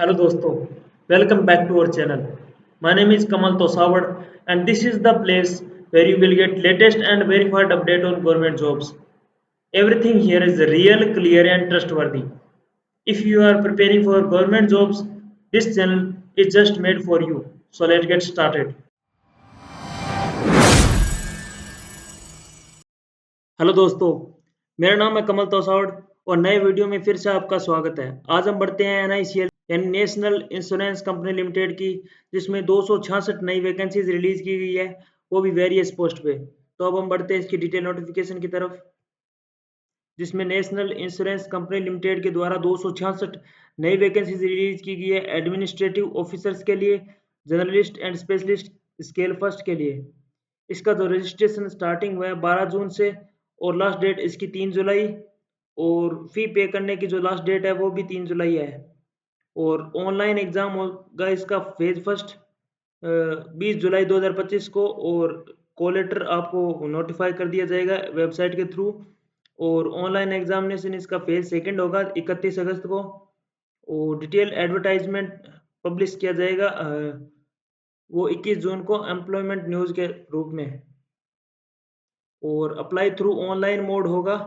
Hello दोस्तों, welcome back to our channel. My name is Kamal Tosawad and this is the place where you will get latest and verified update on government jobs. Everything here is real, clear and trustworthy. If you are preparing for government jobs, this channel is just made for you. So let's get started. Hello दोस्तों, मेरा नाम है कमल तोसावड़ और नए video में फिर से आपका स्वागत है। आज हम बढ़ते हैं NICL यानी नेशनल इंश्योरेंस कंपनी लिमिटेड की, जिसमें 266 नई वैकेंसीज रिलीज की गई है, वो भी वेरियस पोस्ट पे। तो अब हम बढ़ते हैं इसकी डिटेल नोटिफिकेशन की तरफ, जिसमें नेशनल इंश्योरेंस कंपनी लिमिटेड के द्वारा 266 नई वैकेंसीज रिलीज की गई है एडमिनिस्ट्रेटिव ऑफिसर्स के लिए, journalist and specialist scale first के लिए। इसका जो रजिस्ट्रेशन स्टार्टिंग हुआ है 12 जून से और लास्ट डेट इसकी 3 जुलाई, और फी पे करने की जो लास्ट डेट है वो भी 3 जुलाई है। और ऑनलाइन एग्ज़ाम होगा इसका फेज फर्स्ट 20 जुलाई 2025 को, और कॉल लेटर आपको नोटिफाई कर दिया जाएगा वेबसाइट के थ्रू। और ऑनलाइन एग्जामिनेशन इसका फेज सेकंड होगा 31 अगस्त को, और डिटेल एडवर्टाइजमेंट पब्लिश किया जाएगा वो 21 जून को एम्प्लॉयमेंट न्यूज़ के रूप में। और अप्लाई थ्रू ऑनलाइन मोड होगा।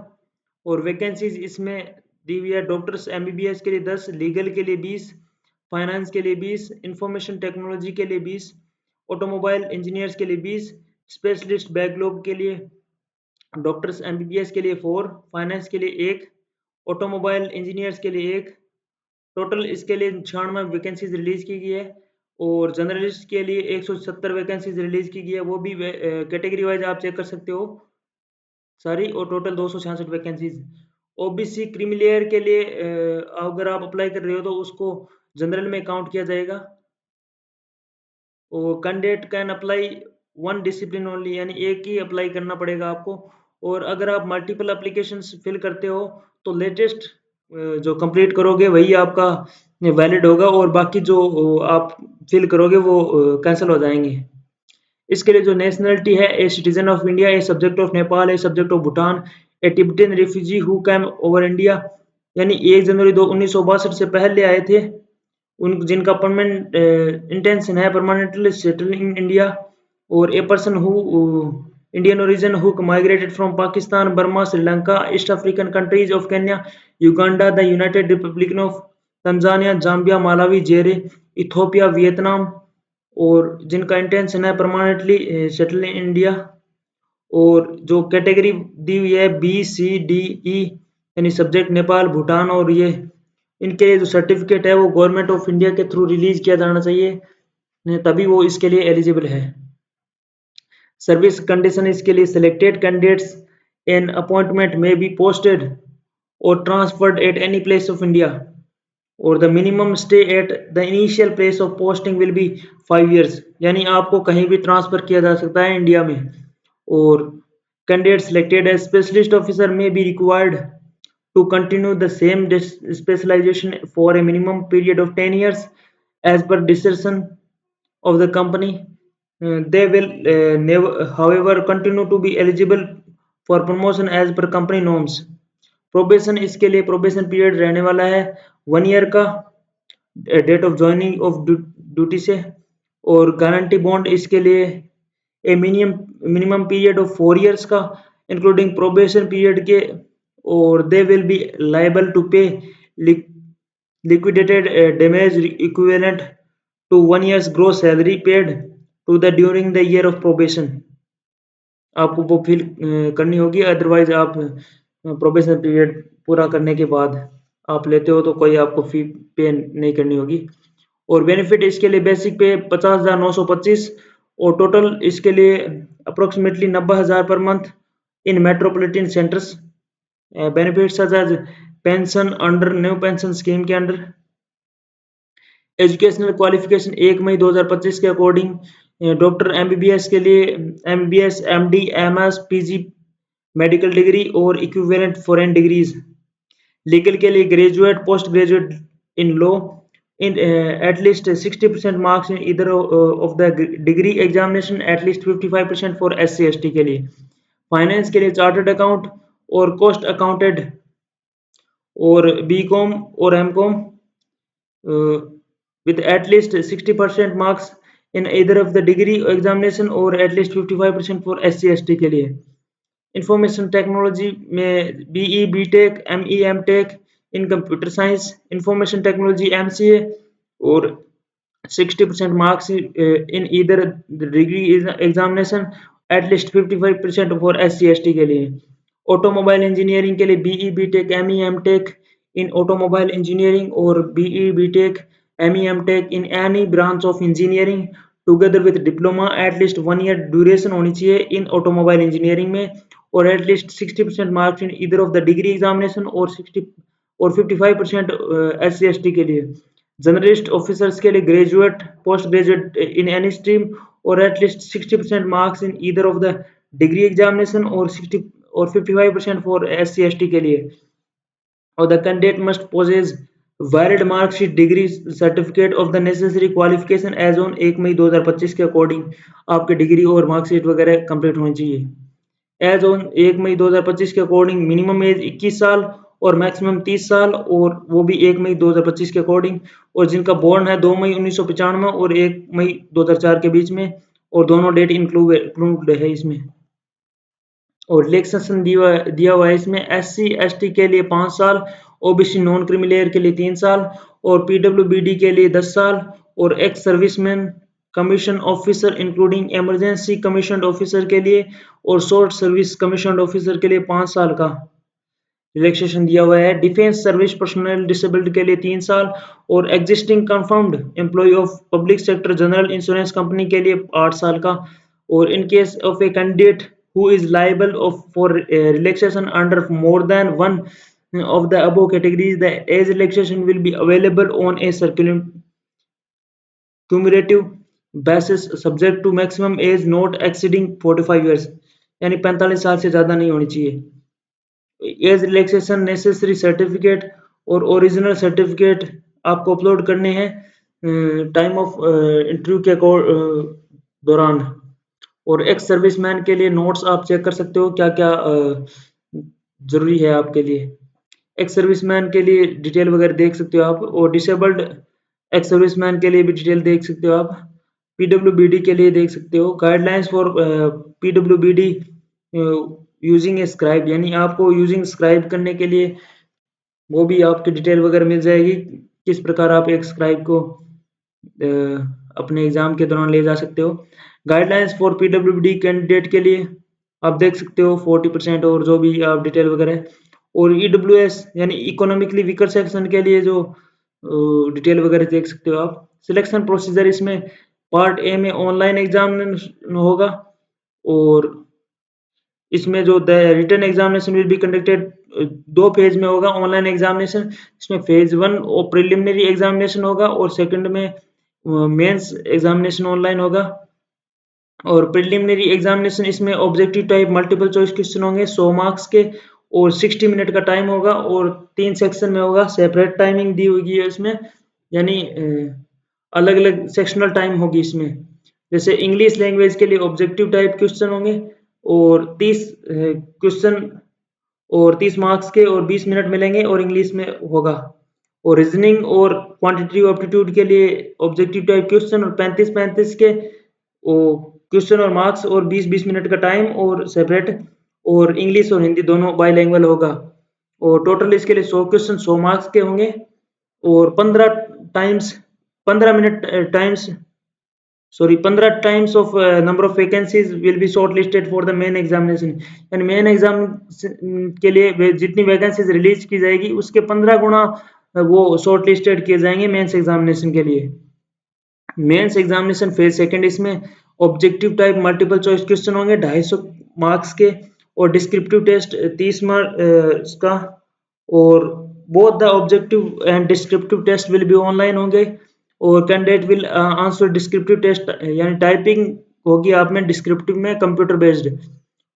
और वैकेंसीज इसमें दी हुई है डॉक्टर्स MBBS के लिए 10, लीगल के लिए 20, फाइनेंस के लिए 20, इंफॉर्मेशन टेक्नोलॉजी के लिए 20, ऑटोमोबाइल इंजीनियर्स के लिए 20, स्पेशलिस्ट बैकलॉग के लिए डॉक्टर्स MBBS के लिए 4, फाइनेंस के लिए 1, ऑटोमोबाइल इंजीनियर्स के लिए 1। टोटल इसके लिए 96 वैकेंसीज रिलीज की गई है। और जर्नलिस्ट के लिए 170 वैकेंसीज रिलीज की गई है, वो भी कैटेगरी वाइज आप चेक कर सकते हो सारी। और टोटल 266 वैकेंसीज। OBC क्रीमिलेयर के लिए अगर आप अप्लाई कर रहे हो तो उसको जनरल में काउंट किया जाएगा। और candidate can apply one discipline only, यानी एक ही अप्लाई करना पड़ेगा आपको। और अगर आप मल्टीपल एप्लीकेशंस फिल करते हो तो लेटेस्ट जो कंप्लीट करोगे वही आपका वैलिड होगा, और बाकी जो आप फिल करोगे वो कैंसिल हो जाएंगे। इसके लिए जो नेशनलिटी है, a citizen of India, a subject of Nepal, a subject of Bhutan, a Tibetan refugee who came over India, यानी 1 जनवरी 1962 से पहले आए थे, उन जिनका परमानेंट इंटेंशन है परमानेंटली सेटल इन इंडिया। और a person who Indian origin who migrated from Pakistan, Burma, Sri Lanka, east African countries of Kenya, Uganda, the United Republic of Tanzania, Zambia, Malawi, जेरे, इथोपिया, वियतनाम, और जिनका इंटेंशन है permanently settle in India. और जो category दी हुई है BCDE, यानी subject Nepal, Bhutan, और ये इनके जो सर्टिफिकेट है वो गवर्नमेंट ऑफ इंडिया के थ्रू रिलीज किया जाना चाहिए, तभी वो इसके लिए एलिजिबल है। सर्विस कंडीशन इसके लिए selected candidates an appointment may be posted और transferred at any place of India, और the minimum stay at the initial place of posting will be 5 years, यानी आपको कहीं भी ट्रांसफर किया जा सकता है इंडिया में। और candidate selected as specialist officer may be required to continue the same specialization for a minimum period of 10 years as per decision of the company. They will never, however, continue to be eligible for promotion as per company norms. Probation इसके लिए probation period रहने वाला है 1 year का date of joining of duty से। और guarantee bond इसके लिए a minimum period of 4 years का इंक्लूडिंग प्रोबेशन पीरियड के। और they will be liable to pay liquidated damage equivalent to 1 year's gross salary paid to the during the year of probation। आपको वो fill करनी होगी, otherwise आप probation period पूरा करने के बाद आप लेते हो तो कोई आपको फी पे नहीं करनी होगी। और बेनिफिट इसके लिए बेसिक पे 50,925, और टोटल इसके लिए approximately 90,000 per month in metropolitan centres. Benefits such age pension under new pension scheme के अंडर। एजुकेशनल क्वालिफिकेशन 1 मई 2025 के अकॉर्डिंग डॉक्टर MBBS के लिए MBBS, MD, MS, PG medical degree और इक्विवेलेंट फॉरेन डिग्रीज। लीगल के लिए graduate, post graduate in law in at least 60% marks in either of the degree examination, at least 55% for SC/ST के लिए। Finance के लिए chartered account और cost accounted और BCom और MCom। with at least 60% marks in either of the degree examination और at least 55% for SC/ST के लिए। इंफॉर्मेशन टेक्नोलॉजी में BE BTech ME MTech in computer science, information technology MCA और 60% marks in either the degree examination, at least 55% for SC/ST के लिए। Automobile engineering के लिए BE BTech ME MTech in automobile engineering और BE BTech ME MTech in any branch of engineering together with diploma at least 1 year duration होनी चाहिए in automobile engineering में और at least 60% marks in either of the degree examination और 55% SC/ST के लिए। Journalist officers के लिए graduate post graduate in any stream और at least 60% marks in either of the degree examination और 55% फॉर SC/ST के लिए। और the candidate must possess valid mark sheet degree certificate of the necessary qualification as on 1 May 2025 के according आपके degree और marksheet वगैरह complete होनी चाहिए। एज ऑन 1 मई 2025 के अकॉर्डिंग मिनिमम एज 21 साल और मैक्सिमम 30 साल और वो भी 1 मई 2025 के अकॉर्डिंग, और जिनका बोर्न है 2 मई 1995 और 1 मई 2004 के बीच में, और दोनों डेट इंक्लूड है इसमें। और रिलैक्सेशन दिया हुआ है इसमें SC/ST के लिए 5 साल, OBC नॉन क्रिमिलेयर के लिए 3 साल और PWBD के लिए 10 साल और ex serviceman commission officer including emergency commission officer के लिए और शॉर्ट सर्विस कमीशन ऑफिसर के लिए 5 साल का रिलैक्सेशन दिया हुआ है। डिफेंस सर्विस पर्सनल डिसेबल्ड के लिए 3 साल और existing confirmed employ of public sector general insurance company के लिए 8 साल का। और in case of a candidate who is liable for relaxation under more than one of the above categories, the age relaxation will be available on a cumulative basis subject to maximum age not exceeding 45 years, यानी 45 साल से ज़्यादा नहीं होनी चाहिए। Age relaxation necessary certificate और original certificate आपको upload करने हैं टाइम ऑफ इंटरव्यू के दौरान। और एक्स सर्विसमैन के लिए नोट्स आप चेक कर सकते हो क्या क्या ज़रूरी है आपके लिए। एक्स सर्विसमैन के लिए डिटेल वगैरह देख सकते हो आप, और डिसेबल्ड एक्स सर्विसमैन के लिए भी डिटेल देख सकते हो आप। PWBD के लिए देख सकते हो guidelines for PWBD using A scribe, यानी आपको यूजिंग स्क्राइब करने के लिए वो भी आपकी डिटेल वगैरह मिल जाएगी, किस प्रकार आप एक स्क्राइब को अपने एग्जाम के दौरान ले जा सकते हो। गाइडलाइंस फॉर PWBD कैंडिडेट के लिए आप देख सकते हो 40% और जो भी आप डिटेल वगैरह। और EWS यानी इकोनॉमिकली वीकर सेक्शन के लिए जो डिटेल वगैरह देख सकते हो आप। सिलेक्शन प्रोसीजर इसमें पार्ट ए में ऑनलाइन एग्जाम होगा और इसमें जो written examination will be conducted 2 phase में होगा ऑनलाइन एग्जामिनेशन। इसमें फेज 1 और प्रिलिमिनरी एग्जामिनेशन होगा और सेकंड में मेंस एग्जामिनेशन ऑनलाइन होगा। और प्रिलिमिनरी एग्जामिनेशन इसमें objective type multiple choice question होंगे 100 मार्क्स के और 60 मिनट का टाइम होगा और 3 सेक्शन में होगा। सेपरेट टाइमिंग दी हुई है इसमें, यानी अलग अलग सेक्शनल टाइम होगी इसमें। जैसे इंग्लिश लैंग्वेज के लिए ऑब्जेक्टिव टाइप क्वेश्चन होंगे और 30 क्वेश्चन और 30 मार्क्स के और 20 मिनट मिलेंगे और इंग्लिश में होगा। और रीजनिंग और क्वांटिटेटिव एप्टीट्यूड के लिए ऑब्जेक्टिव टाइप क्वेश्चन और 35 के क्वेश्चन और मार्क्स और 20 मिनट का टाइम और सेपरेट। और इंग्लिश और हिंदी दोनों बाईलैंग्वेज होगा। और टोटल इसके लिए 100 क्वेश्चन 100 मार्क्स के होंगे और 15 times of number of vacancies will be short listed for the main examination, यानी मेन एग्जाम के लिए जितनी वैकेंसीज रिलीज की जाएगी उसके 15 गुना वो शॉर्ट लिस्टेड किए जाएंगे मेंस एग्जामिनेशन के लिए। मेंस एग्जामिनेशन फेज सेकंड, इसमें objective type multiple choice question होंगे 250 मार्क्स के और डिस्क्रिप्टिव टेस्ट 30 मार्क्स का। और both the objective and descriptive test will be online होंगे और candidate will answer descriptive test, यानी टाइपिंग होगी आप में, डिस्क्रिप्टिव में कंप्यूटर बेस्ड।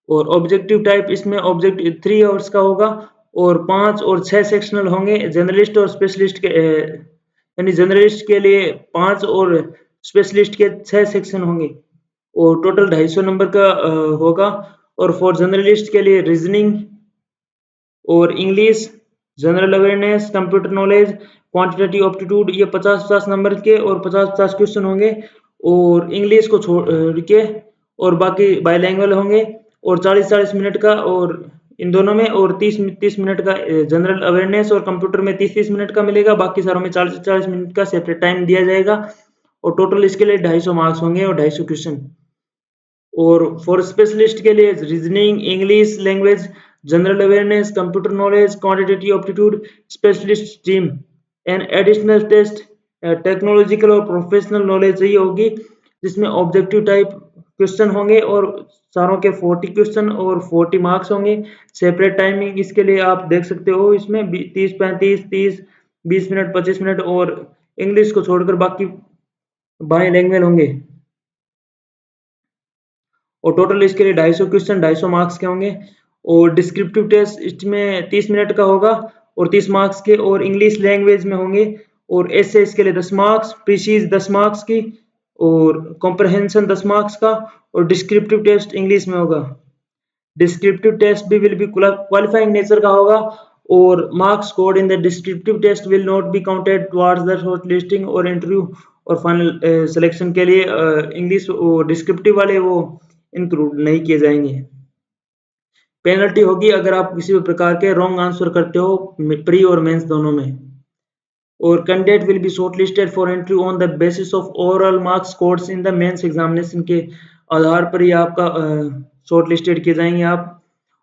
और ऑब्जेक्टिव टाइप इसमें ऑब्जेक्टिव 3 आवर्स का होगा और 5 और 6 सेक्शनल होंगे जनरलिस्ट और स्पेशलिस्ट के, यानी जनरलिस्ट के लिए 5 और स्पेशलिस्ट के 6 सेक्शन होंगे और टोटल 250 नंबर का होगा। और फॉर जर्नलिस्ट के लिए रीजनिंग और English, general awareness, computer knowledge, quantitative aptitude ये 50-50 नंबर के और 50-50 क्वेश्चन होंगे, और इंग्लिश को छोड़ के और बाकी बाईलैंग्वेज होंगे, और 40-40 मिनट का और इन दोनों में, और 30-30 मिनट का जनरल अवेयरनेस, और कंप्यूटर में 30-30 मिनट का मिलेगा, बाकी सारों में 40-40 मिनट का सेपरेट टाइम दिया जाएगा, और टोटल इसके लिए 250 मार्क्स होंगे और 250 क्वेश्चन। और फॉर स्पेशलिस्ट के लिए reasoning, English language, general awareness, computer knowledge, quantitative aptitude, specialist stream and additional test technological और प्रोफेशनल नॉलेज चाहिए होगी, जिसमें ऑब्जेक्टिव टाइप क्वेश्चन होंगे, और सारों के 40 क्वेश्चन और 40 मार्क्स होंगे। सेपरेट टाइमिंग इसके लिए आप देख सकते हो, इसमें 30-35, 30, 20 मिनट, 25 मिनट, और इंग्लिश को छोड़कर बाकी बाई लैंग्वेज होंगे, और टोटल इसके लिए 250 क्वेश्चन 250 मार्क्स के होंगे। और डिस्क्रिप्टिव टेस्ट इसमें 30 मिनट का होगा और 30 मार्क्स के, और इंग्लिश लैंग्वेज में होंगे, और ऐसे इसके लिए 10 मार्क्स, प्रीसीज 10 मार्क्स की, और कॉम्प्रहेंशन 10 मार्क्स का, और डिस्क्रिप्टिव टेस्ट इंग्लिश में होगा। डिस्क्रिप्टिव टेस्ट भी विल बी क्वालिफाइंग नेचर का होगा, और marks scored in the descriptive test will not be counted towards the shortlisting और इंटरव्यू और फाइनल सिलेक्शन के लिए इंग्लिश डिस्क्रिप्टिव वाले वो इंक्लूड नहीं किए जाएंगे। पेनल्टी होगी अगर आप किसी भी प्रकार के रॉन्ग आंसर करते हो प्री और मेंस दोनों में। और candidate will be shortlisted for entry on the basis of overall marks scores in the mains examination के आधार पर ही आपका शॉर्टलिस्टेड किए जाएंगे आप।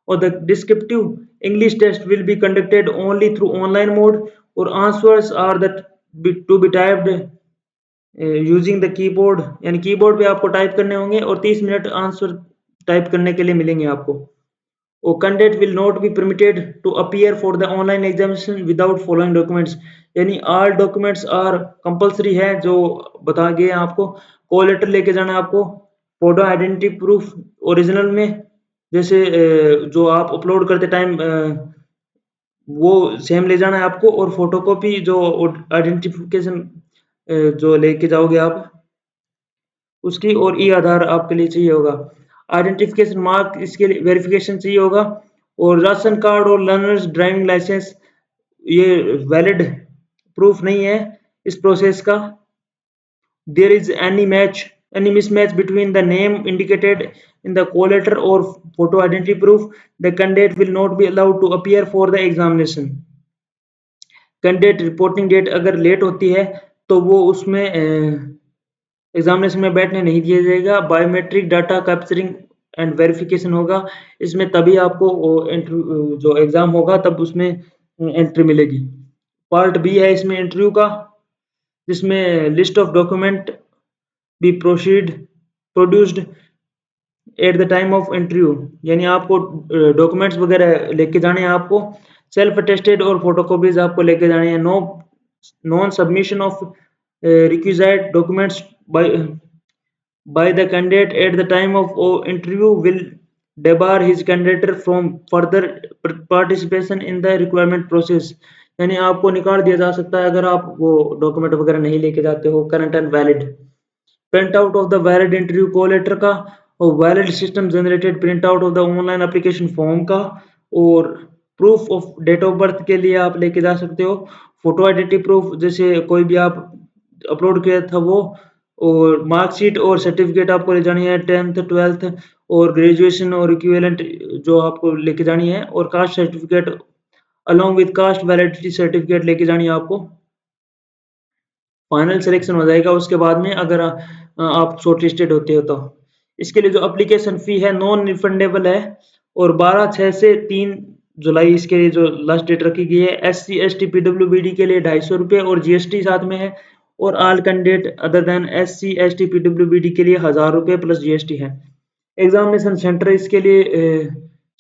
और the descriptive English test will be conducted only through online mode, और answers are the to be typed using the keyboard, यानी कीबोर्ड पे आपको टाइप करने होंगे, और 30 मिनट आंसर टाइप करने के लिए मिलेंगे आपको। और candidate will not be permitted to appear for the online examination without following documents, यानी ऑल डॉक्यूमेंट्स आर कंपलसरी है जो बता गए आपको। कॉल लेटर लेके जाना है आपको, फोटो आइडेंटिटी प्रूफ ओरिजिनल में, जैसे जो आप अपलोड करते टाइम वो सेम ले जाना है आपको, और फोटोकॉपी जो आइडेंटिफिकेशन जो लेके जाओगे आप उसकी, और ई आधार आपके लिए चाहिए होगा। आइडेंटिफिकेशन मार्क इसके लिए वेरिफिकेशन चाहिए होगा, और राशन कार्ड और लर्नर्स ड्राइविंग लाइसेंस ये वैलिड प्रूफ नहीं है इस प्रोसेस का। There is any mismatch between the name indicated in the call letter or photo identity proof, the candidate will not be allowed to appear for the examination. Candidate reporting date अगर late होती है तो वो उसमें examination में बैठने नहीं दिया जाएगा। Biometric data capturing and verification होगा इसमें, तभी आपको इंटरव्यू जो एग्जाम होगा तब उसमें एंट्री मिलेगी। पार्ट बी है इसमें इंटरव्यू का, जिसमें list of document be produced at the time of interview, यानी आपको डॉक्यूमेंट्स वगैरह लेके जाने हैं आपको, सेल्फ अटेस्टेड और फोटोकॉपीज आपको लेके जाने हैं। Non submission of requisite documents by the candidate at the time of interview will debar his candidature from further participation in the requirement process, यानी आपको निकाल दिया जा सकता है अगर आप वो डॉक्यूमेंट वगैरह नहीं लेके जाते हो current and valid. Print out of the valid interview call letter का, और valid system generated print out of the online application form का, और proof of date of birth के लिए आप लेके जा सकते हो। फोटो आइडेंटिटी प्रूफ जैसे कोई भी आप अपलोड किया था वो, और मार्कशीट और सर्टिफिकेट आपको ले जानी है 10th 12th और ग्रेजुएशन और इक्विवेलेंट जो आपको लेके जानी है, और caste certificate along with cast validity certificate लेके जानी है आपको। फाइनल सिलेक्शन हो जाएगा उसके बाद में अगर आप शॉर्टलिस्टेड होते हो तो। इसके लिए जो एप्लीकेशन फी है नॉन रिफंडेबल है, और 12/6 से 3 जुलाई इसके लिए जो लास्ट डेट रखी गई है। SC ST PWBD के लिए 250 रुपये और GST साथ में है, और all candidate other than SC ST PWBD के लिए 1000 रुपये प्लस GST है। एग्जामिनेशन सेंटर इसके लिए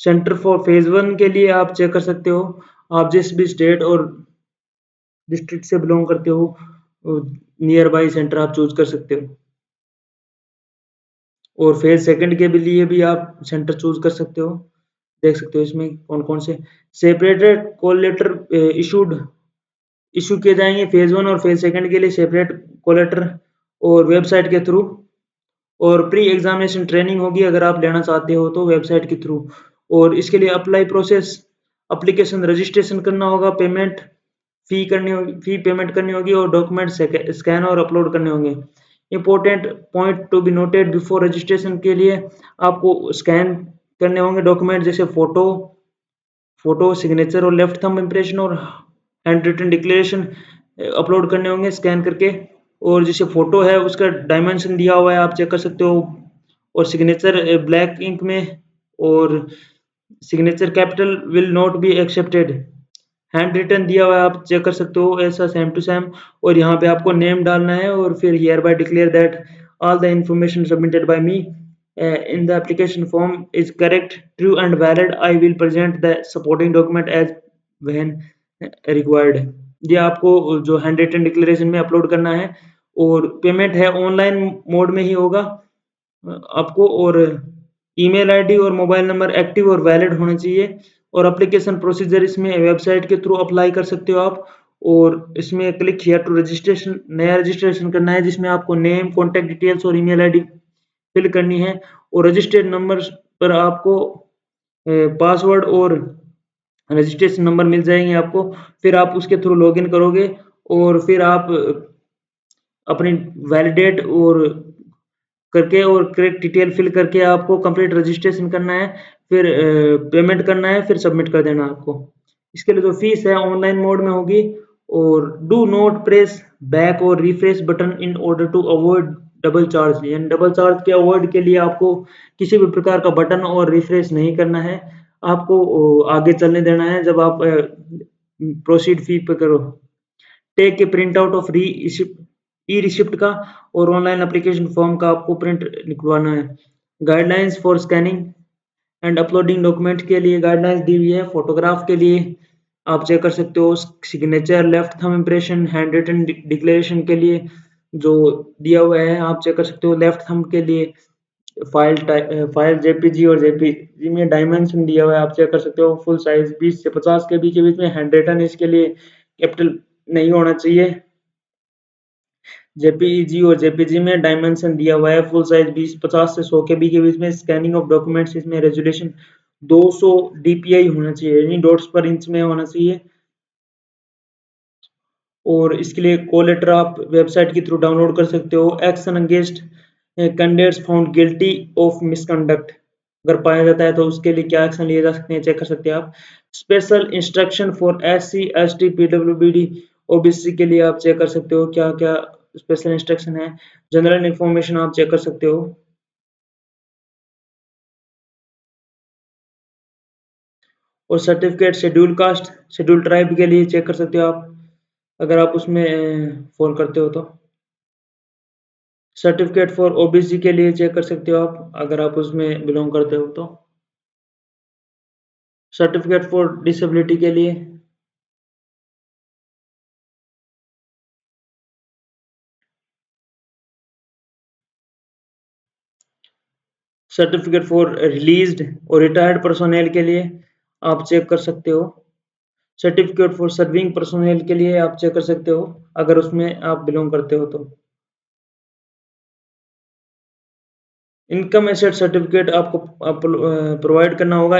सेंटर फॉर फेज 1 के लिए आप चेक कर सकते हो, आप जिस भी स्टेट और डिस्ट्रिक्ट से बिलोंग करते हो नियर बाई सेंटर आप चूज कर सकते हो। और फेज सेकंड के लिए भी आप सेंटर चूज कर सकते हो, देख सकते हो इसमें कौन कौन से सेपरेटेड कॉल लेटर इशू किए जाएंगे फेज 1 और फेज सेकंड के लिए सेपरेट कॉल लेटर और वेबसाइट के थ्रू, और प्री एग्जामिनेशन ट्रेनिंग होगी अगर आप लेना चाहते हो तो वेबसाइट के थ्रू। और इसके लिए अप्लाई प्रोसेस, एप्लीकेशन रजिस्ट्रेशन करना होगा, पेमेंट फी पेमेंट करनी होगी और डॉक्यूमेंट स्कैन और अपलोड करने होंगे। Important point to be noted before registration के लिए आपको स्कैन करने होंगे डॉक्यूमेंट, जैसे फोटो सिग्नेचर और लेफ्ट थंब इम्प्रेशन और हैंड रिटन डिक्लेरेशन अपलोड करने होंगे स्कैन करके। और जैसे फोटो है उसका डायमेंशन दिया हुआ है, आप चेक कर सकते हो। और सिग्नेचर ब्लैक इंक में, और signature capital will not be accepted. Hand written दिया हुआ है, आप चेक कर सकते हो ऐसा सेम टू सेम। और यहाँ पे आपको नेम डालना है और फिर here bye declare that all the information submitted by me in the application form is correct, true and valid. I will present the supporting document as when required. ये आपको जो हैंड रिटन डिक्लेरेशन में upload करना है। और payment है online mode में ही होगा आपको। और ईमेल आईडी और मोबाइल नंबर एक्टिव और वैलिड होना चाहिए। और एप्लीकेशन प्रोसीजर इसमें वेबसाइट के थ्रू अप्लाई कर सकते हो आप। और इसमें क्लिक हियर टू रजिस्ट्रेशन, नया रजिस्ट्रेशन करना है जिसमें आपको नेम, कॉन्टैक्ट डिटेल्स और ईमेल आईडी फिल करनी है। और रजिस्टर्ड नंबर पर आपको पासवर्ड और रजिस्ट्रेशन नंबर मिल जाएंगे आपको। फिर आप उसके थ्रू लॉगिन करोगे और फिर आप अपनी वैलिडेट और करके और करेक्ट डिटेल फिल करके आपको कंप्लीट रजिस्ट्रेशन करना है। फिर पेमेंट करना है, फिर सबमिट कर देना आपको। इसके लिए जो फीस है ऑनलाइन मोड में होगी। और डू नॉट प्रेस बैक और refresh button in order to avoid double charge. यानी डबल चार्ज के अवॉइड के लिए आपको किसी भी प्रकार का बटन और रिफ्रेश नहीं करना है, आपको आगे चलने देना है। जब आप प्रोसीड फी पे करो, take a print out of e receipt का और ऑनलाइन एप्लीकेशन फॉर्म का आपको प्रिंट निकलवाना है। Guidelines for scanning and uploading document के लिए गाइडलाइंस दी हुई है। फोटोग्राफ के लिए आप चेक कर सकते हो, signature, left thumb impression, hand written declaration के लिए जो दिया हुआ है आप चेक कर सकते हो। लेफ्ट थंब के लिए फाइल जेपीजी और जेपीजी में डायमेंशन दिया हुआ है, आप चेक कर सकते हो। फुल साइज 20 से 50 के बीच में। हैंड रिटन इसके लिए कैपिटल नहीं होना चाहिए। जेपीजी और जेपीजी में डायमेंशन दिया हुआ है, फुल साइज 20-50 से 100 के बीच में। स्कैनिंग ऑफ डॉक्यूमेंट्स इसमें रेजोल्यूशन 200 डीपीआई होना चाहिए, यानी डॉट्स पर इंच में होना चाहिए। और इसके लिए कॉल लेटर आप वेबसाइट के थ्रू डाउनलोड कर सकते हो। Action against candidates found guilty of misconduct, अगर पाया जाता है तो उसके लिए क्या एक्शन लिए जा सकते हैं चेक कर सकते हैं आप। Special instruction for SC, ST, PWBD, OBC के लिए आप चेक कर सकते हो क्या क्या स्पेशल इंस्ट्रक्शन है। जनरल इंफॉर्मेशन आप चेक कर सकते हो। और certificate schedule caste, schedule tribe के लिए चेक कर सकते हो आप, अगर आप उसमें फॉल करते हो तो। सर्टिफिकेट फॉर ओबीसी के लिए चेक कर सकते हो आप, अगर आप उसमें बिलोंग करते हो तो। सर्टिफिकेट फॉर डिसेबिलिटी के लिए। सर्टिफिकेट फॉर रिलीज्ड और रिटायर्ड पर्सोनेल के लिए आप चेक कर सकते हो। सर्टिफिकेट फॉर सर्विंग पर्सोनेल के लिए आप चेक कर सकते हो, अगर उसमें आप बिलोंग करते हो तो। इनकम एसेट सर्टिफिकेट आपको प्रोवाइड करना होगा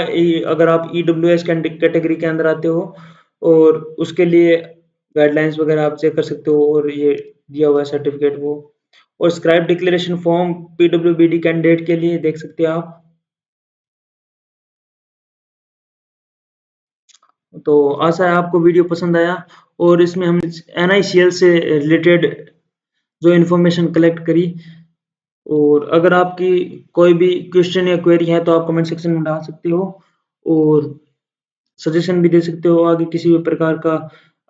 अगर आप ईडब्ल्यूएस कैटेगरी के अंदर आते हो। और उसके लिए गाइडलाइंस वगैरह आप चेक कर सकते हो। और ये दिया हुआ है सर्टिफिकेट वो। और scribe declaration form PWBD candidate के लिए देख सकते हैं आप। तो आशा है आपको वीडियो पसंद आया। और इसमें हमने एनआईसीएल से रिलेटेड जो इन्फॉर्मेशन कलेक्ट करी। और अगर आपकी कोई भी क्वेश्चन या क्वेरी है तो आप कमेंट सेक्शन में डाल सकते हो। और सजेशन भी दे सकते हो आगे किसी भी प्रकार का,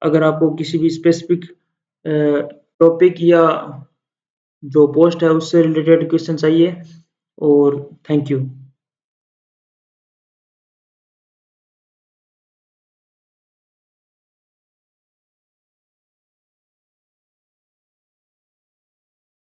अगर आपको किसी भी स्पेसिफिक टॉपिक या जो पोस्ट है उससे रिलेटेड क्वेश्चन चाहिए। और थैंक यू।